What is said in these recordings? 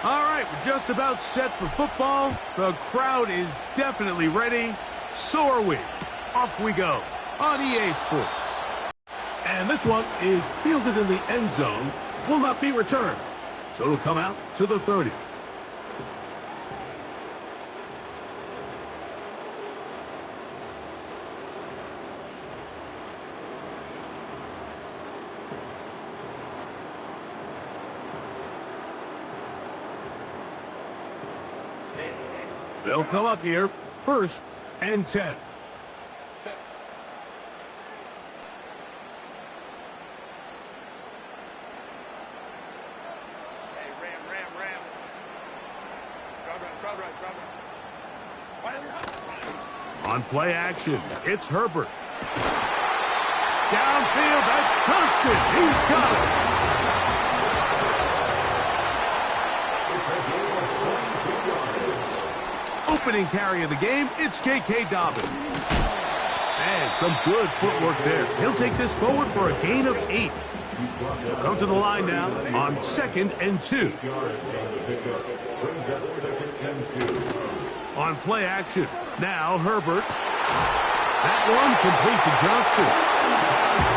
All right, we're just about set for football. The crowd is definitely ready. So are we. Off we go on EA Sports. And this one is fielded in the end zone. Will not be returned. So it'll come out to the 30. They'll come up here, 1st and 10. On play action, it's Herbert. Downfield, that's Constant. He's got it. Opening carry of the game, it's J.K. Dobbins. And some good footwork there. He'll take this forward for a gain of 8. He'll come to the line now on 2nd and 2. On play action, now Herbert. That one complete to Johnston.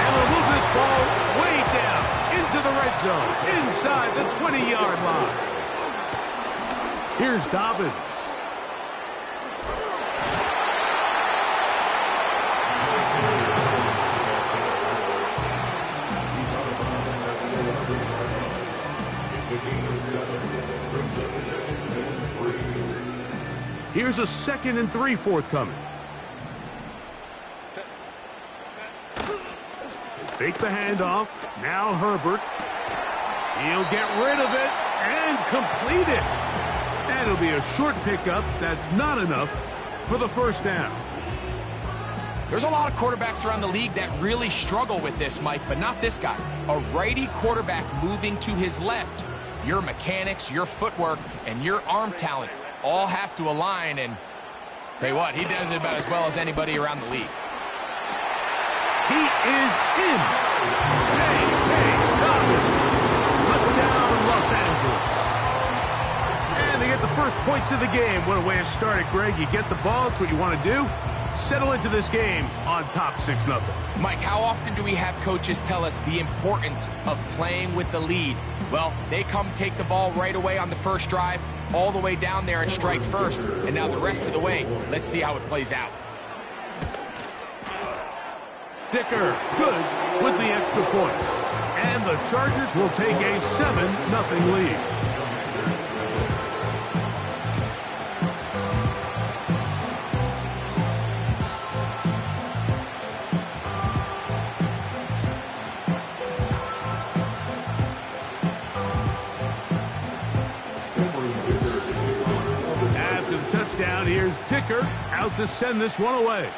And they'll move this ball way down into the red zone, inside the 20-yard line. Here's Dobbins. Here's a 2nd and 3 forthcoming. They fake the handoff. Now Herbert. He'll get rid of it and complete it. And it'll be a short pickup. That's not enough for the 1st down. There's a lot of quarterbacks around the league that really struggle with this, Mike, but not this guy. A righty quarterback moving to his left. Your mechanics, your footwork, and your arm talent all have to align, and tell you what, he does it about as well as anybody around the league. He is in. J.K. Dobbins. Touchdown, Los Angeles. And they get the first points of the game. What a way to start it, Greg. You get the ball. It's what you want to do. Settle into this game on top 6-0. Mike, how often do we have coaches tell us the importance of playing with the lead? Well, they come take the ball right away on the first drive, all the way down there and strike first. And now the rest of the way, let's see how it plays out. Dicker, good with the extra point. And the Chargers will take a 7-0 lead. After the touchdown, here's Dicker out to send this one away.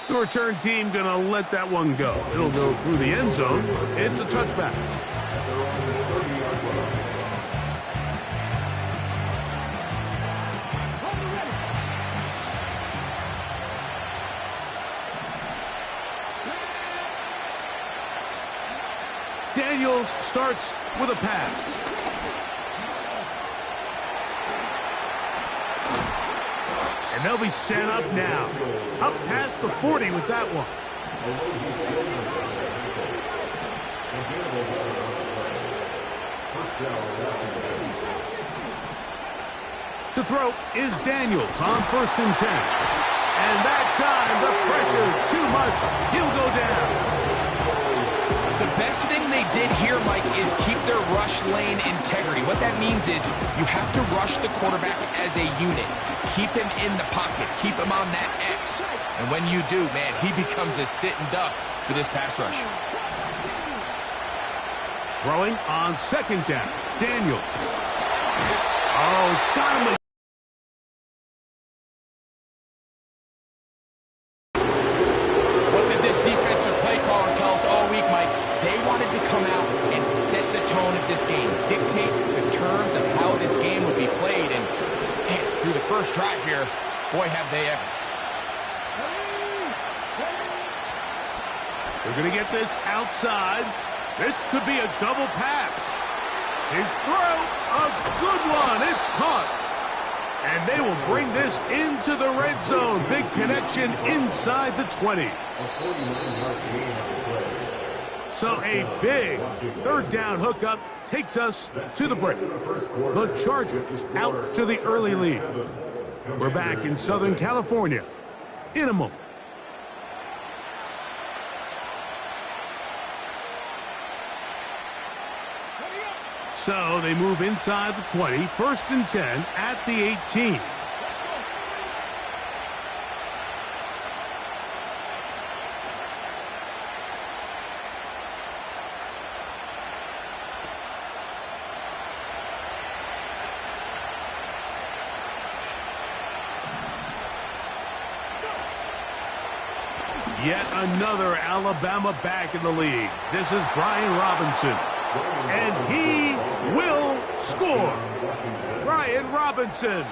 The return team going to let that one go. It'll go through the end zone. It's a touchback. Daniels starts with a pass. And they'll be set up now. Up past the 40 with that one. To throw is Daniels on 1st and 10. And that time, the pressure too much. He'll go down. The best thing they did here, Mike, is keep their rush lane integrity. What that means is you have to rush the quarterback as a unit. Keep him in the pocket. Keep him on that X. And when you do, man, he becomes a sitting duck for this pass rush. Throwing on 2nd down. Daniel. Oh, got him. What did this defensive play caller tell us all week, Mike? They wanted to come out and set the tone of this game, dictate the terms of how this game would be played, and man, through the first drive here, boy, have they ever. They're going to get this outside. This could be a double pass. His throw, a good one. It's caught. And they will bring this into the red zone. Big connection inside the 20. So a big third down hookup takes us to the break. The Chargers out to the early lead. We're back in Southern California in a moment. So they move inside the 20, 1st and 10 at the 18. Yet another Alabama back in the league. This is Brian Robinson. And he will score. Brian Robinson.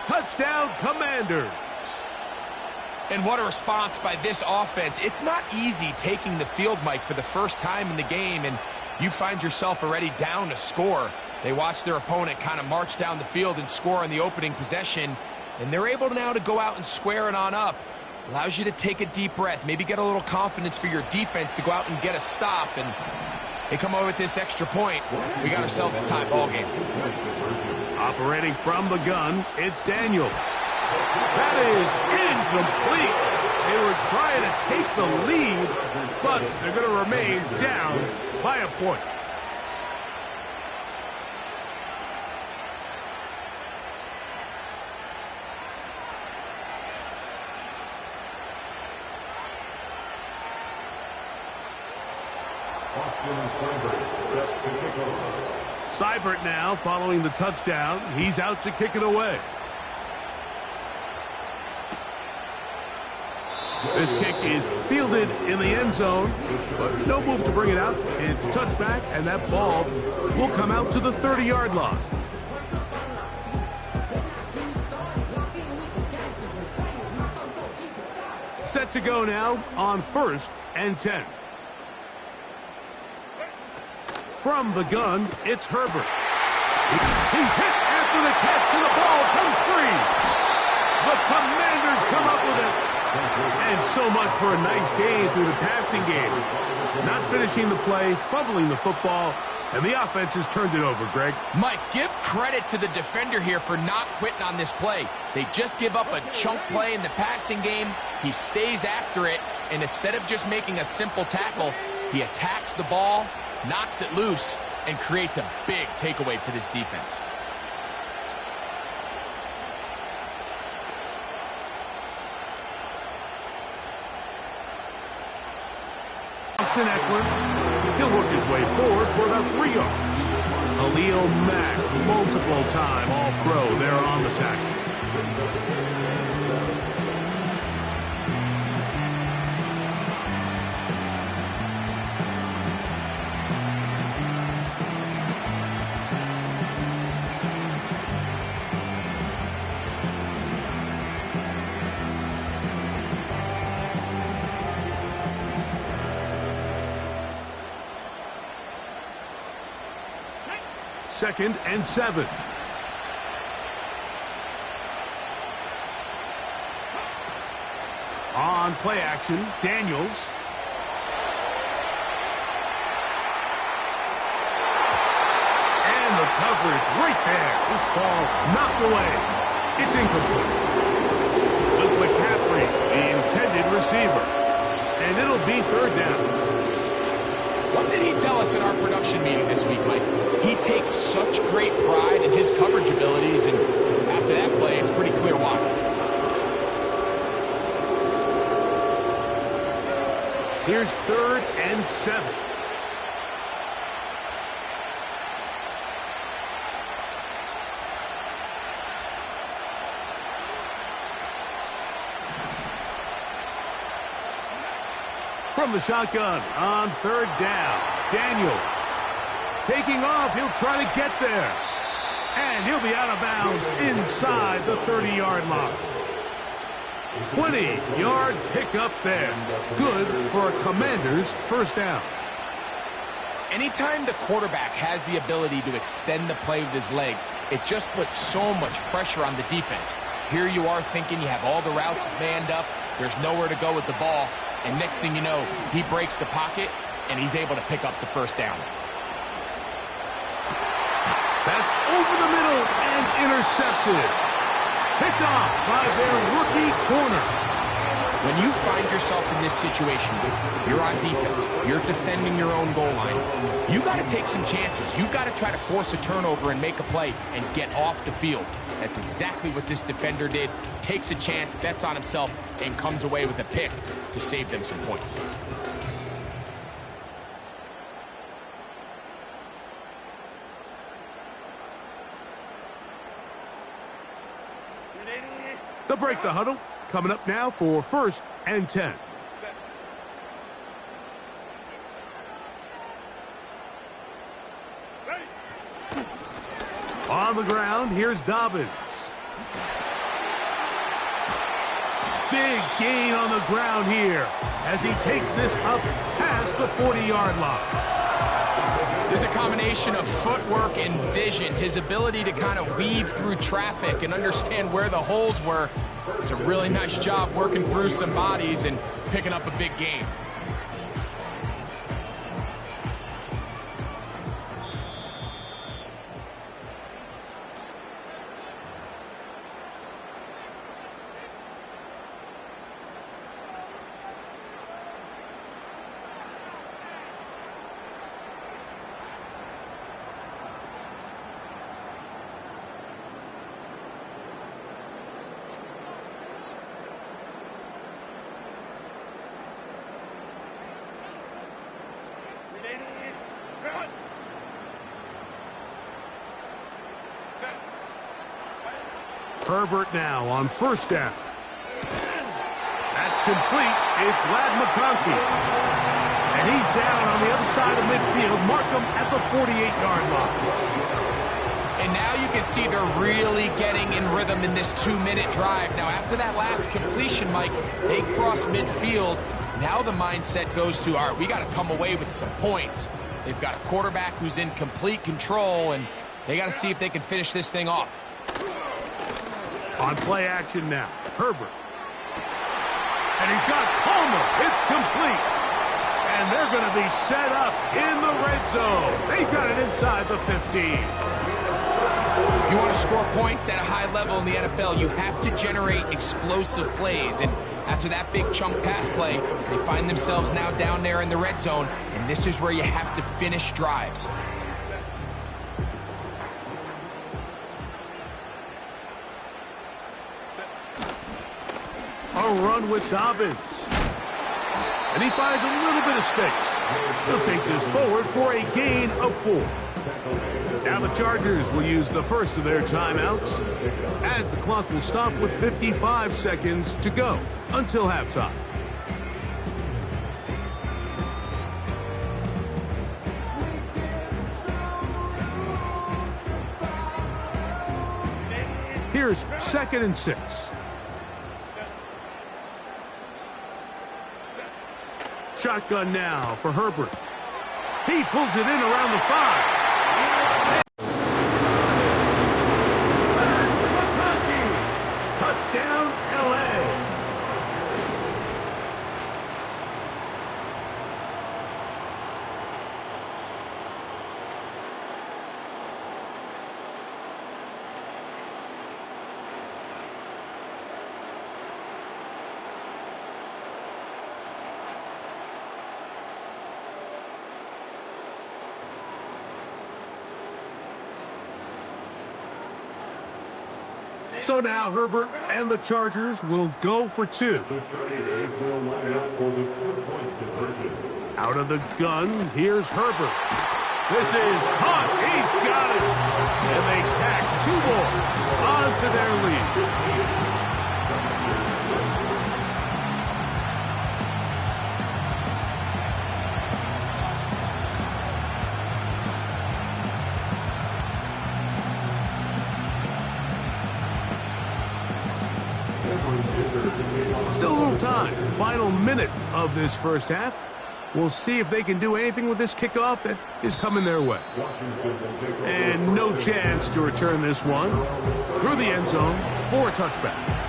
Touchdown, Commanders. And what a response by this offense. It's not easy taking the field, Mike, for the first time in the game, and you find yourself already down to score. They watch their opponent kind of march down the field and score on the opening possession, and they're able now to go out and square it on up. Allows you to take a deep breath, maybe get a little confidence for your defense to go out and get a stop, and they come over with this extra point. We got ourselves a tie ball game. Operating from the gun, it's Daniels. That is incomplete. They were trying to take the lead, but they're going to remain down by a point. Seibert now following the touchdown. He's out to kick it away. This kick is fielded in the end zone, but no move to bring it out. It's touchback, and that ball will come out to the 30-yard line. Set to go now on 1st and 10. From the gun, it's Herbert. He's hit after the catch, and the ball comes free. The Commanders come up with it. And so much for a nice gain through the passing game. Not finishing the play, fumbling the football, and the offense has turned it over, Greg. Mike, give credit to the defender here for not quitting on this play. They just give up a chunk play in the passing game. He stays after it, and instead of just making a simple tackle, he attacks the ball, knocks it loose, and creates a big takeaway for this defense. Austin Eckler, he'll work his way forward for about 3 yards. Khalil Mack, multiple-time All-Pro there on the tackle. Second and 7. On play action, Daniels. And the coverage right there. This ball knocked away. It's incomplete. Luke McCaffrey, the intended receiver. And it'll be 3rd down. What did he tell us in our production meeting this week, Mike? He takes such great pride in his coverage abilities, and after that play, it's pretty clear why. Here's 3rd and 7. From the shotgun on 3rd down, Daniels. Taking off, he'll try to get there. And he'll be out of bounds inside the 30-yard line. 20-yard pickup there. Good for a Commander's 1st down. Anytime the quarterback has the ability to extend the play with his legs, it just puts so much pressure on the defense. Here you are thinking you have all the routes manned up, there's nowhere to go with the ball, and next thing you know, he breaks the pocket, and he's able to pick up the first down. That's over the middle and intercepted. Picked off by their rookie corner. When you find yourself in this situation, you're on defense, you're defending your own goal line, you got to take some chances. You got to try to force a turnover and make a play and get off the field. That's exactly what this defender did. Takes a chance, bets on himself, and comes away with a pick to save them some points. They'll break the huddle. Coming up now for 1st and 10. On the ground, here's Dobbins. Big gain on the ground here as he takes this up past the 40-yard line. There's a combination of footwork and vision, his ability to kind of weave through traffic and understand where the holes were. It's a really nice job working through some bodies and picking up a big gain. Herbert now on 1st down. That's complete. It's Lad McConkey. And he's down on the other side of midfield. Mark him at the 48-yard line. And now you can see they're really getting in rhythm in this 2-minute drive. Now, after that last completion, Mike, they cross midfield. Now the mindset goes to, all right, we got to come away with some points. They've got a quarterback who's in complete control, and they got to see if they can finish this thing off. On play action now, Herbert. And he's got Palmer. It's complete. And they're going to be set up in the red zone. They've got it inside the 15. If you want to score points at a high level in the NFL, you have to generate explosive plays. And after that big chunk pass play, they find themselves now down there in the red zone. And this is where you have to finish drives. A run with Dobbins. And he finds a little bit of space. He'll take this forward for a gain of 4. Now the Chargers will use the first of their timeouts as the clock will stop with 55 seconds to go until halftime. Here's 2nd and 6. Shotgun now for Herbert. He pulls it in around the 5. Touchdown, LA. So now Herbert and the Chargers will go for 2. Out of the gun, here's Herbert. This is caught. He's got it. And they tack 2 more onto their lead. Still a little time. Final minute of this first half. We'll see if they can do anything with this kickoff that is coming their way. And no chance to return this one through the end zone for a touchback.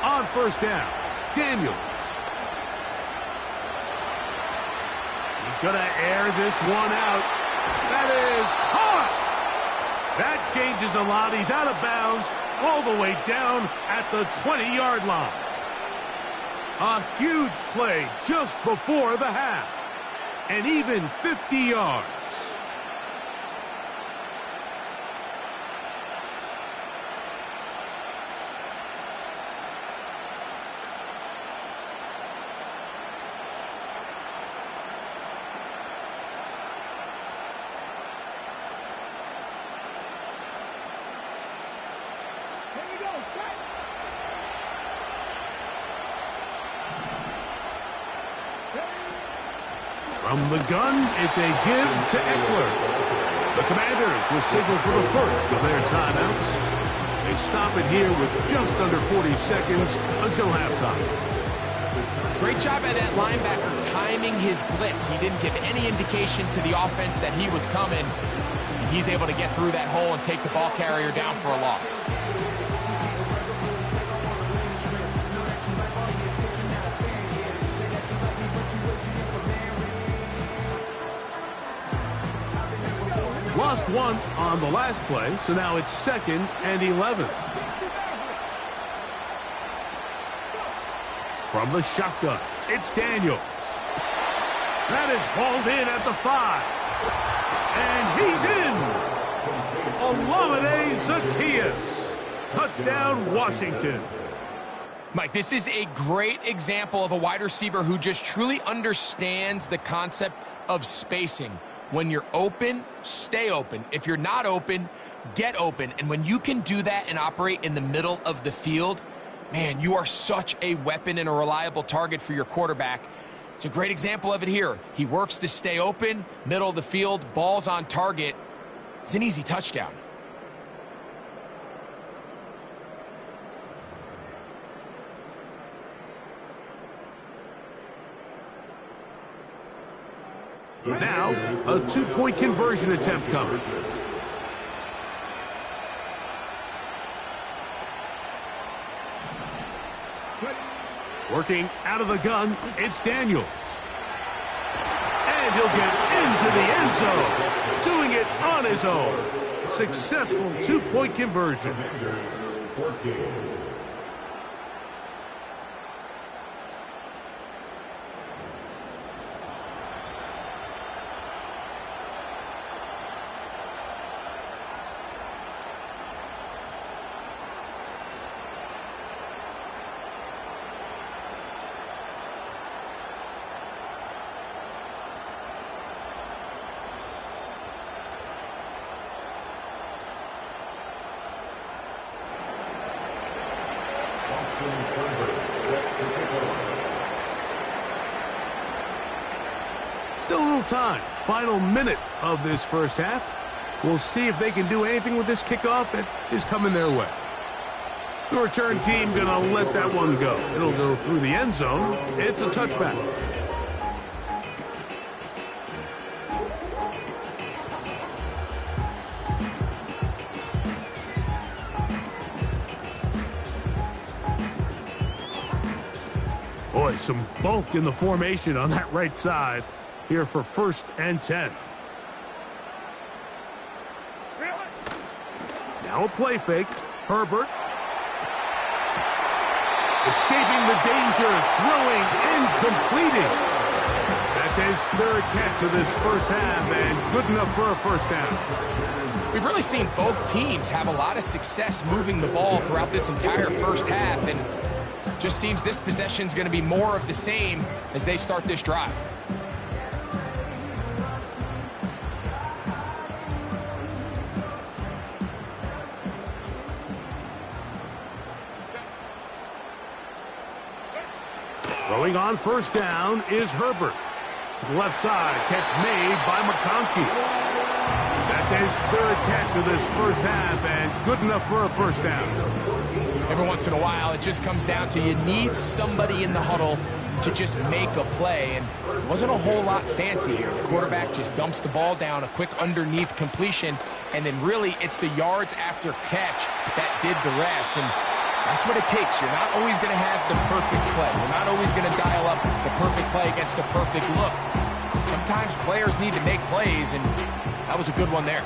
On first down, Daniels. He's going to air this one out. That is hard. That changes a lot. He's out of bounds all the way down at the 20-yard line. A huge play just before the half. And even 50 yards. From the gun, it's a give to Eckler. The Commanders will signal for the first of their timeouts. They stop it here with just under 40 seconds until halftime. Great job by that linebacker timing his blitz. He didn't give any indication to the offense that he was coming. And he's able to get through that hole and take the ball carrier down for a loss. Lost one on the last play, so now it's 2nd and 11. From the shotgun, it's Daniels. That is hauled in at the 5. And he's in. Olamide Zaccheaus. Touchdown, Washington. Mike, this is a great example of a wide receiver who just truly understands the concept of spacing. When you're open, stay open. If you're not open, get open. And when you can do that and operate in the middle of the field, man, you are such a weapon and a reliable target for your quarterback. It's a great example of it here. He works to stay open, middle of the field, ball's on target. It's an easy touchdown. Now, a 2-point conversion attempt coming. Working out of the gun, it's Daniels. And he'll get into the end zone, doing it on his own. Successful 2-point conversion. Still a little time. Final minute of this first half. We'll see if they can do anything with this kickoff that is coming their way. The return team going to let that one go. It'll go through the end zone. It's a touchback. Boy, some bulk in the formation on that right side here for 1st and 10. Now a play fake. Herbert. Escaping the danger, throwing and completing. That's his 3rd catch of this first half and good enough for a first down. We've really seen both teams have a lot of success moving the ball throughout this entire first half, and Just seems this possession's going to be more of the same as they start this drive. Throwing on first down is Herbert. To the left side, catch made by McConkey. That's his third catch of this first half, and good enough for a first down. Every once in a while, it just comes down to you need somebody in the huddle to just make a play, and it wasn't a whole lot fancy here. The quarterback just dumps the ball down, a quick underneath completion, and then really it's the yards after catch that did the rest, and that's what it takes. You're not always going to have the perfect play. You're not always going to dial up the perfect play against the perfect look. Sometimes players need to make plays, and that was a good one there.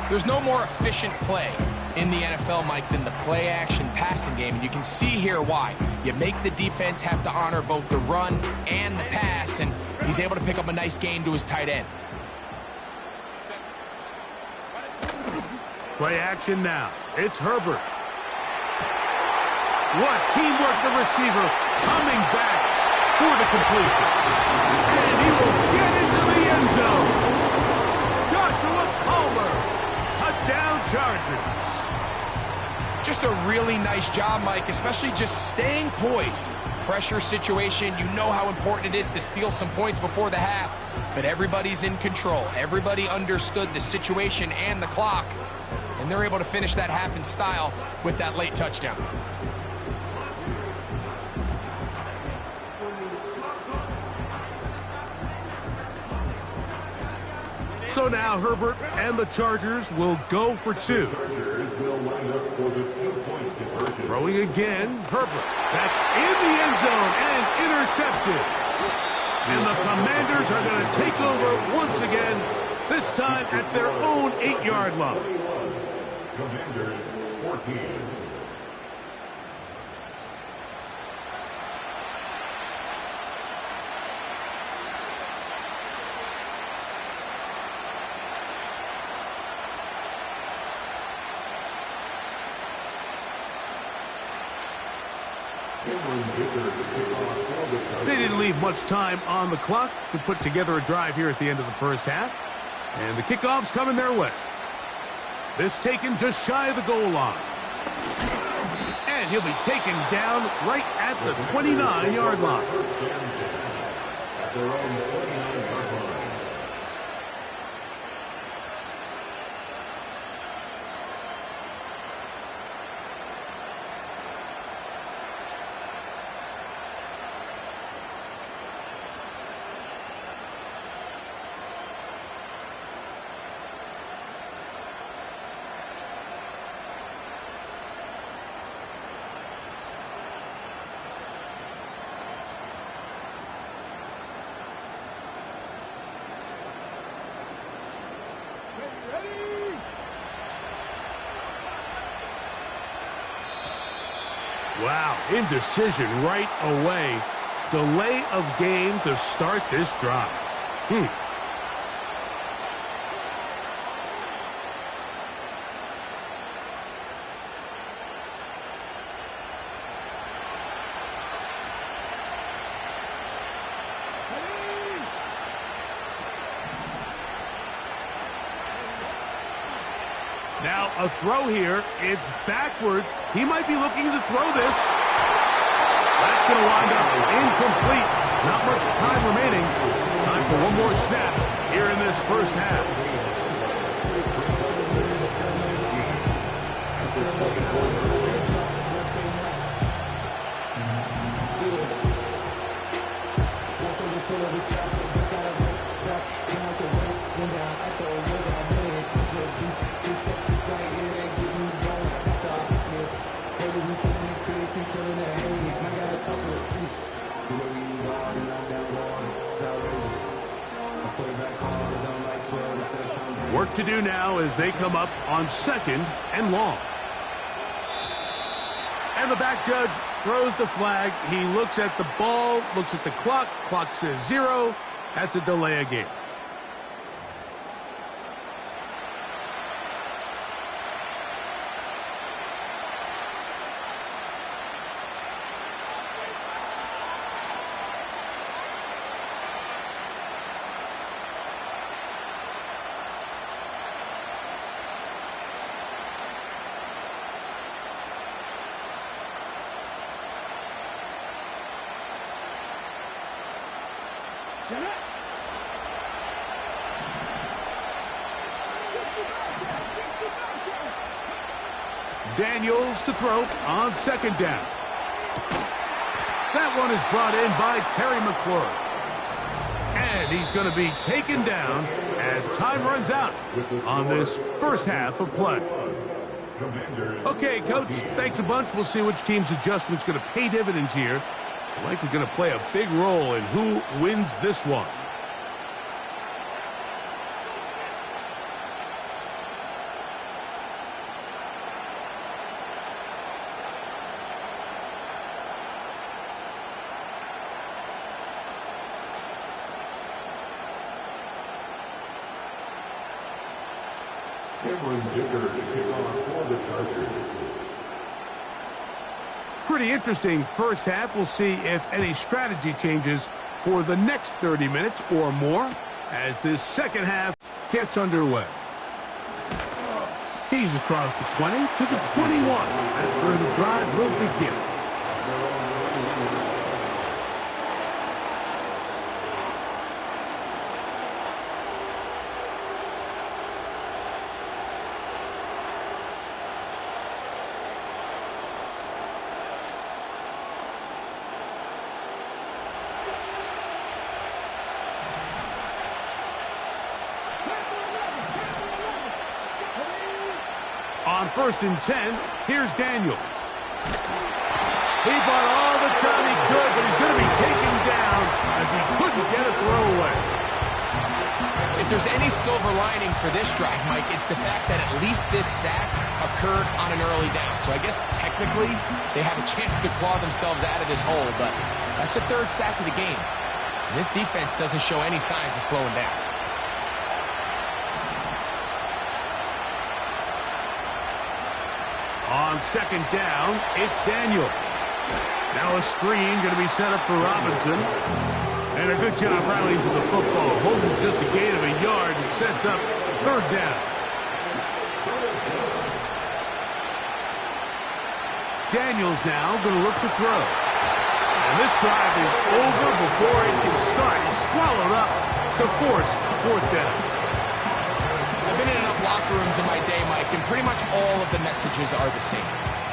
There's no more efficient play in the NFL, Mike, than the play-action passing game, and you can see here why. You make the defense have to honor both the run and the pass, and he's able to pick up a nice gain to his tight end. Play action now. It's Herbert. What teamwork, the receiver coming back for the completion. And he will get into the end zone. Joshua Palmer. Touchdown Chargers. Just a really nice job, Mike, especially just staying poised. Pressure situation, you know how important it is to steal some points before the half, but everybody's in control. Everybody understood the situation and the clock, and they're able to finish that half in style with that late touchdown. So now Herbert and the Chargers will go for two. Throwing again, Herbert. That's in the end zone and intercepted. And the Commanders are going to take over once again, this time at their own 8-yard line. Commanders 14. They didn't leave much time on the clock to put together a drive here at the end of the first half. And the kickoff's coming their way. This taken just shy of the goal line. And he'll be taken down right at the 29-yard line. At their own 29-yard line. Wow, indecision right away. Delay of game to start this drive. Now a throw here. It's backwards. He might be looking to throw this. That's going to wind up incomplete. Not much time remaining. Time for one more snap here in this first half. Work to do now as they come up on 2nd and long. And the back judge throws the flag. He looks at the ball, looks at the clock. Clock says 0. That's a delay of game. Daniels to throw on second down. That one is brought in by Terry McLaurin. And he's going to be taken down as time runs out on this first half of play. Okay, Coach, thanks a bunch. We'll see which team's adjustment's going to pay dividends here. Likely going to play a big role in who wins this one. Pretty interesting first half. We'll see if any strategy changes for the next 30 minutes or more as this second half gets underway. He's across the 20 to the 21. That's where the drive will begin. On 1st and 10, here's Daniels. He bought all the time he could, but he's going to be taken down as he couldn't get a throwaway. If there's any silver lining for this drive, Mike, it's the fact that at least this sack occurred on an early down. So I guess technically they have a chance to claw themselves out of this hole, but that's the 3rd sack of the game. And this defense doesn't show any signs of slowing down. On 2nd down, it's Daniels. Now a screen going to be set up for Robinson. And a good job rallying to the football. Holding just a gain of a yard and sets up 3rd down. Daniels now going to look to throw. And this drive is over before it can start. He's swallowed up to force 4th down. I've been in enough locker rooms in my day, Mike, and pretty much all of the messages are the same.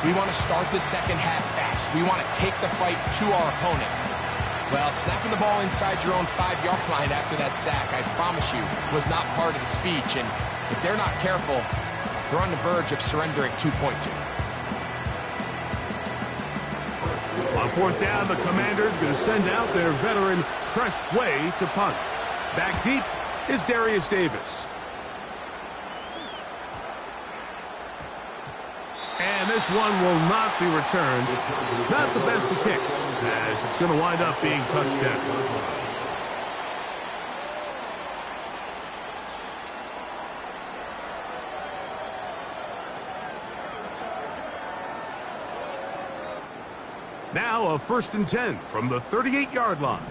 We want to start the second half fast. We want to take the fight to our opponent. Well, snapping the ball inside your own 5-yard line after that sack, I promise you, was not part of the speech. And if they're not careful, they're on the verge of surrendering 2 points here. On 4th down, the Commanders going to send out their veteran Tress Way to punt. Back deep is Darius Davis. And this one will not be returned. Not the best of kicks, as it's going to wind up being touchdown. Now a 1st and 10 from the 38-yard line.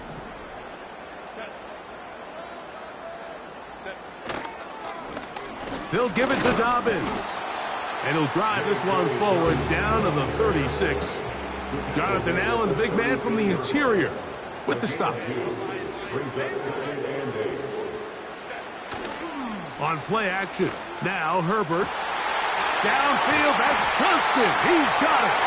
They'll give it to Dobbins. And he'll drive this one forward down to the 36. Jonathan Allen, the big man from the interior, with the stop. On play action, now Herbert. Downfield, that's Constant. He's got it.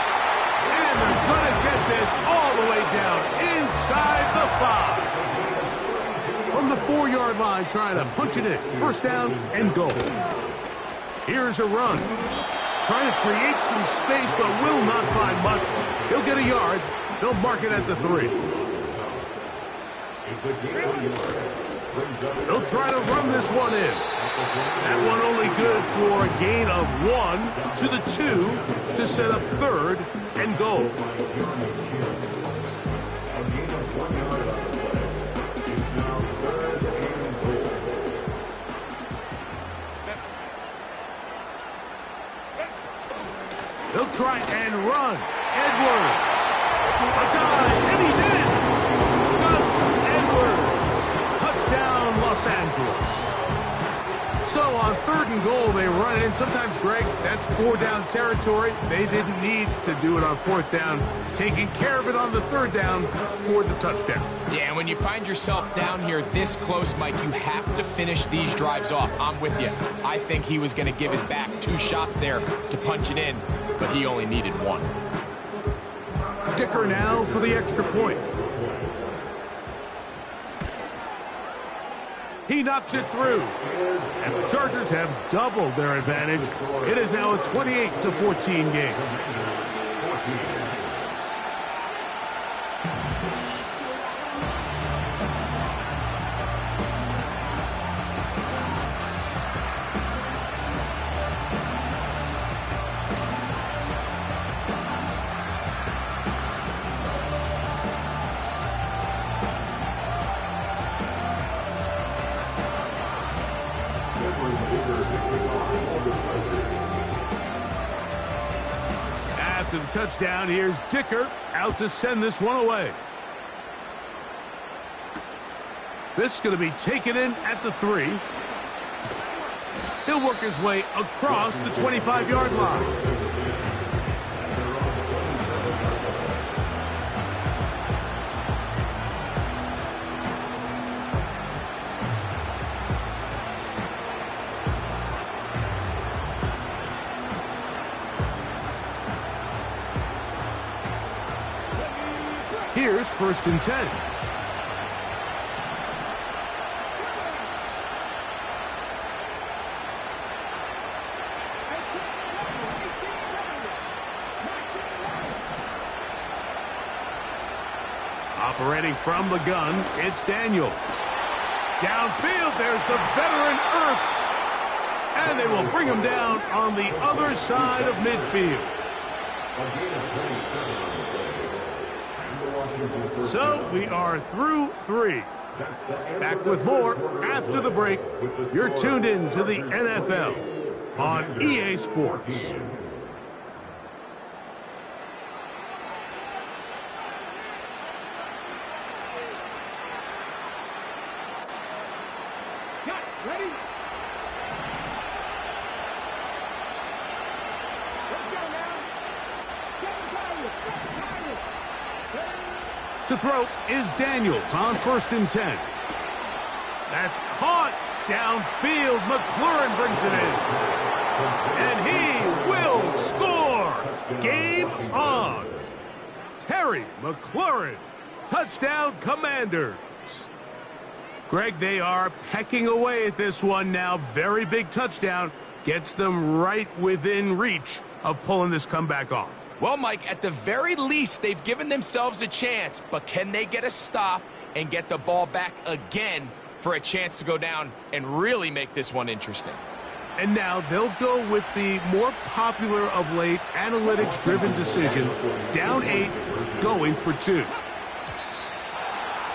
And they're going to get this all the way down inside the 5. From the 4-yard line, trying to punch it in. 1st down and goal. Here's a run. Trying to create some space, but will not find much. He'll get a yard. They'll mark it at the 3. They'll try to run this one in. That one only good for a gain of 1 to the 2 to set up 3rd and goal. They'll try and run. Edwards. A dive, and he's in. Gus Edwards. Touchdown, Los Angeles. So on 3rd and goal, they run it in. Sometimes, Greg, that's 4-down territory. They didn't need to do it on 4th down, taking care of it on the 3rd down for the touchdown. Yeah, and when you find yourself down here this close, Mike, you have to finish these drives off. I'm with you. I think he was going to give his back 2 shots there to punch it in, but he only needed 1. Dicker now for the extra point. He knocks it through. And the Chargers have doubled their advantage. It is now a 28-14 game. After the touchdown, here's Dicker out to send this one away. This is going to be taken in at the 3. He'll work his way across the 25-yard line. Here's 1st and 10. Operating from the gun, it's Daniels. Downfield, there's the veteran Ertz. And they will bring him down on the other side of midfield. So we are through 3. Back with more after the break. You're tuned in to the NFL on EA Sports. Ready? To throw is Daniels on 1st and 10. That's caught downfield. McLaurin brings it in. And he will score. Game on. Terry McLaurin. Touchdown, Commanders. Greg, they are pecking away at this one now. Very big touchdown. Gets them right within reach of pulling this comeback off. Well, Mike, at the very least, they've given themselves a chance, but can they get a stop and get the ball back again for a chance to go down and really make this one interesting? And now they'll go with the more popular of late analytics-driven decision, down 8, going for 2.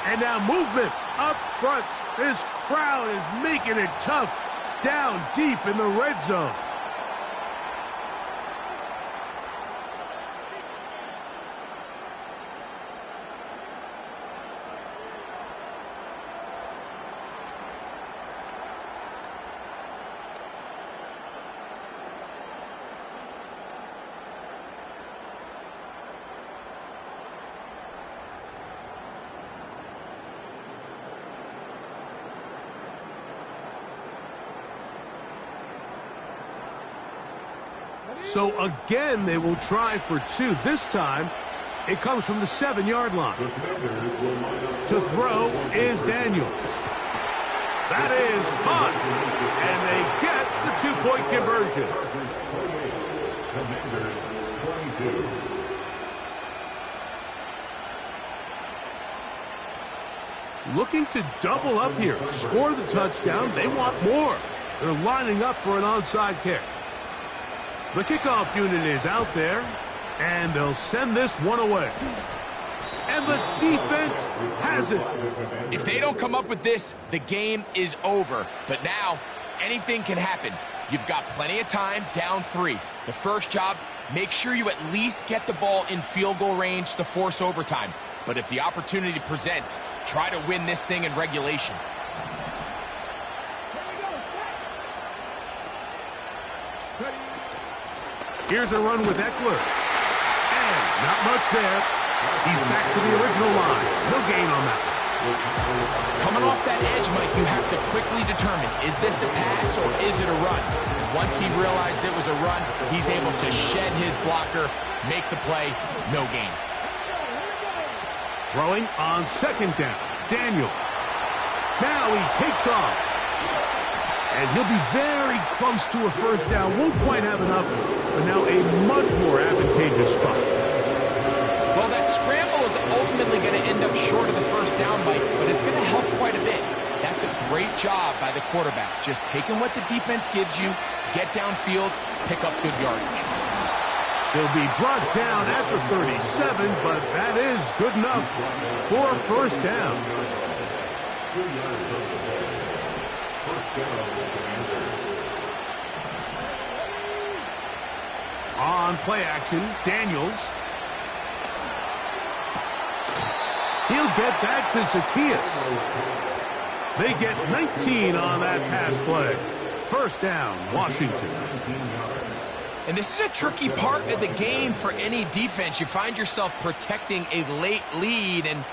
And now movement up front. This crowd is making it tough down deep in the red zone. So again, they will try for 2. This time, it comes from the 7-yard line. To throw is Daniels. That is caught. And they get the 2-point conversion. Looking to double up here. Score the touchdown. They want more. They're lining up for an onside kick. The kickoff unit is out there, and they'll send this one away. And the defense has it. If they don't come up with this, the game is over. But now, anything can happen. You've got plenty of time, down 3. The first job, make sure you at least get the ball in field goal range to force overtime. But if the opportunity presents, try to win this thing in regulation. Here's a run with Eckler. And not much there. He's back to the original line. No gain on that. Coming off that edge, Mike, you have to quickly determine, is this a pass or is it a run? Once he realized it was a run, he's able to shed his blocker, make the play, no gain. Throwing on second down. Daniel. Now he takes off. And he'll be very close to a first down. Won't quite have enough, but now a much more advantageous spot. Well, that scramble is ultimately going to end up short of the first down, Mike, but it's going to help quite a bit. That's a great job by the quarterback. Just taking what the defense gives you, get downfield, pick up good yardage. He'll be brought down at the 37, but that is good enough for a first down. 2 yards on the play. First down, Commanders. On play action, Daniels. He'll get that to Zacchaeus. They get 19 on that pass play. First down, Washington. And this is a tricky part of the game for any defense. You find yourself protecting a late lead, and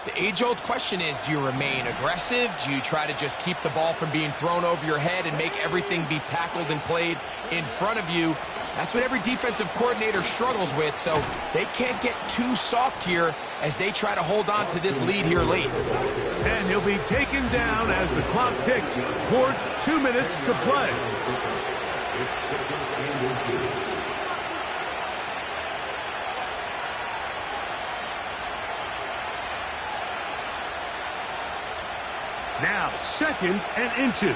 the age-old question is, do you remain aggressive? Do you try to just keep the ball from being thrown over your head and make everything be tackled and played in front of you? That's what every defensive coordinator struggles with, so they can't get too soft here as they try to hold on to this lead here late. And he'll be taken down as the clock ticks towards 2 minutes to play. Now, second and inches.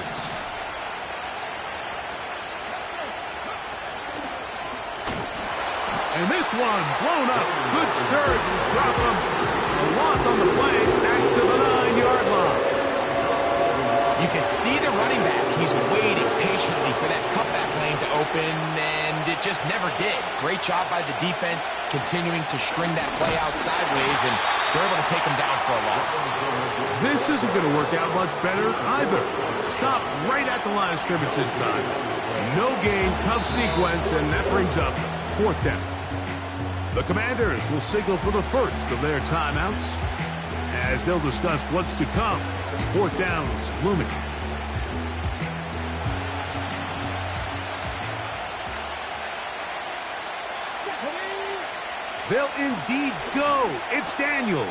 And this one blown up. Good surge. Drop him. A loss on the play. Back to the 9-yard line. You can see the running back. He's waiting patiently for that cutback lane to open, and it just never did. Great job by the defense continuing to string that play out sideways, and they're able to take him down for a loss. This isn't going to work out much better either. Stop right at the line of scrimmage this time. No gain, tough sequence, and that brings up fourth down. The Commanders will signal for the first of their timeouts as they'll discuss what's to come as fourth down is looming. They'll indeed go. It's Daniels.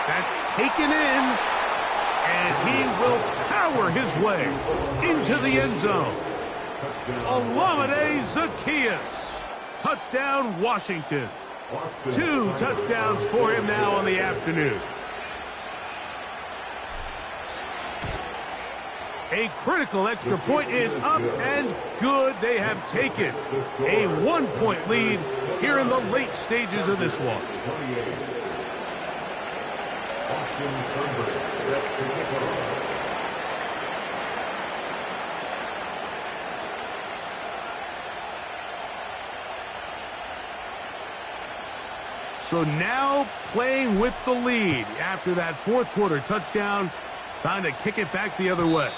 That's taken in, and he will power his way into the end zone. Olamide Zacchaeus. Touchdown, Washington. 2 touchdowns for him now on the afternoon. A critical extra point is up and good. They have taken a 1-point lead here in the late stages of this one. So now playing with the lead after that fourth quarter touchdown. Time to kick it back the other way.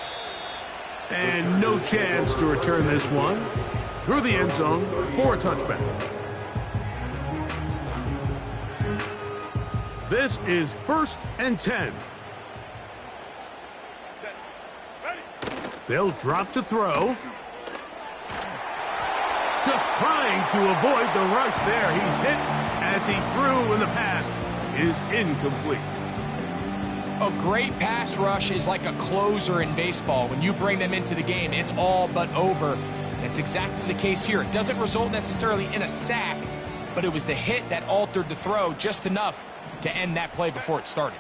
And no chance to return this one through the end zone for a touchback. This is 1st and 10. They'll drop to throw. Just trying to avoid the rush there. He's hit as he threw, and the pass is incomplete. A great pass rush is like a closer in baseball. When you bring them into the game, it's all but over. That's exactly the case here. It doesn't result necessarily in a sack, but it was the hit that altered the throw just enough to end that play before it started.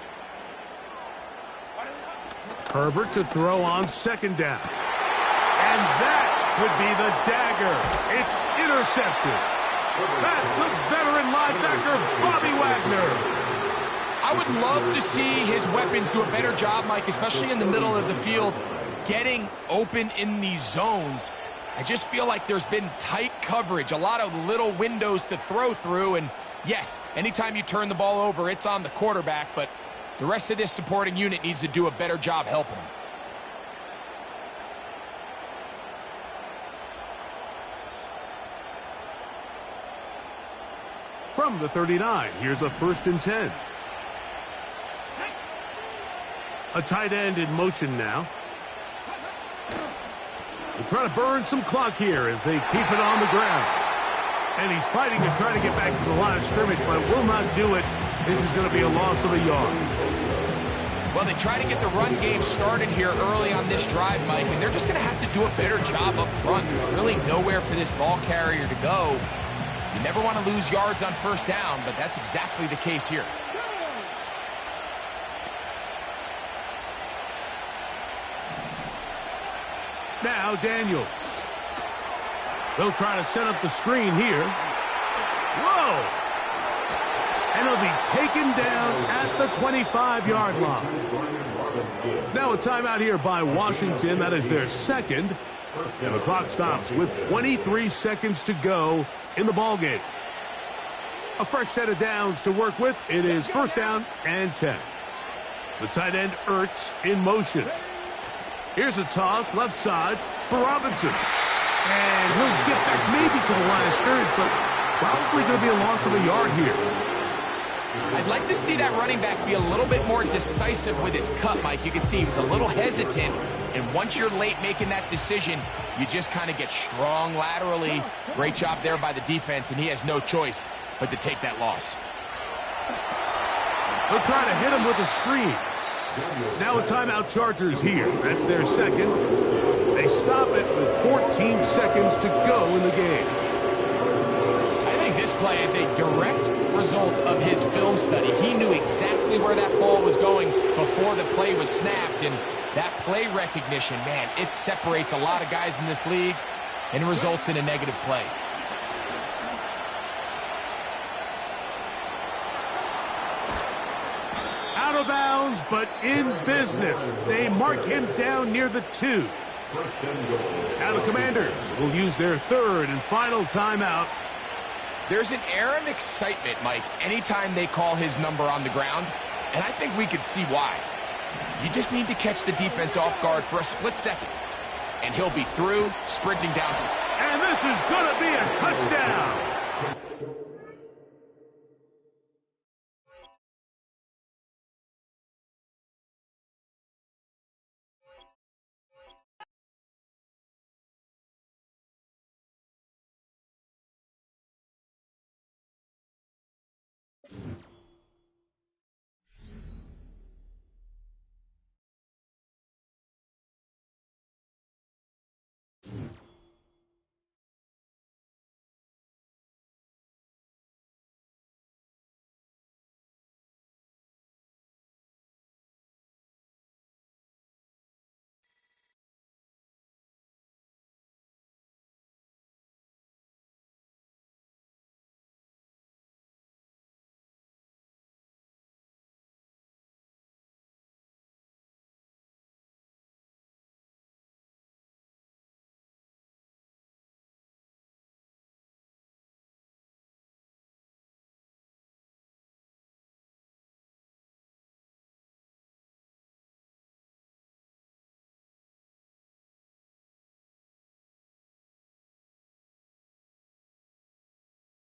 Herbert to throw on second down. And that would be the dagger. It's intercepted. That's the veteran linebacker, Bobby Wagner. I would love to see his weapons do a better job, Mike, especially in the middle of the field, getting open in these zones. I just feel like there's been tight coverage, a lot of little windows to throw through, and yes, anytime you turn the ball over, it's on the quarterback, but the rest of this supporting unit needs to do a better job helping him. from the 39. Here's a 1st and 10. A tight end in motion now. They're trying to burn some clock here as they keep it on the ground. And he's fighting to try to get back to the line of scrimmage, but will not do it. This is going to be a loss of a yard. Well, they try to get the run game started here early on this drive, Mike, and they're just going to have to do a better job up front. There's really nowhere for this ball carrier to go. You never want to lose yards on 1st down, but that's exactly the case here. Now Daniels. They'll try to set up the screen here. Whoa! And he'll be taken down at the 25-yard line. Now a timeout here by Washington. That is their 2nd. And the clock stops with 23 seconds to go in the ballgame. A fresh set of downs to work with. It is 1st down and 10. The tight end Ertz in motion. Here's a toss left side for Robinson. And he'll get back maybe to the line of scrimmage, but probably going to be a loss of a yard here. I'd like to see that running back be a little bit more decisive with his cut, Mike. You can see he was a little hesitant, and once you're late making that decision, you just kind of get strong laterally. Great job there by the defense, and he has no choice but to take that loss. They'll try to hit him with a screen. Now a timeout Chargers here. That's their 2nd. They stop it with 14 seconds to go in the game. I think this play is a direct result of his film study. He knew exactly where that ball was going before the play was snapped, and that play recognition, man, it separates a lot of guys in this league and results in a negative play. Out of bounds, but in business. They mark him down near the 2. Now the Commanders will use their 3rd and final timeout. There's an air of excitement, Mike, anytime they call his number on the ground, and I think we could see why. You just need to catch the defense off guard for a split second, and he'll be through, sprinting down. And this is going to be a touchdown.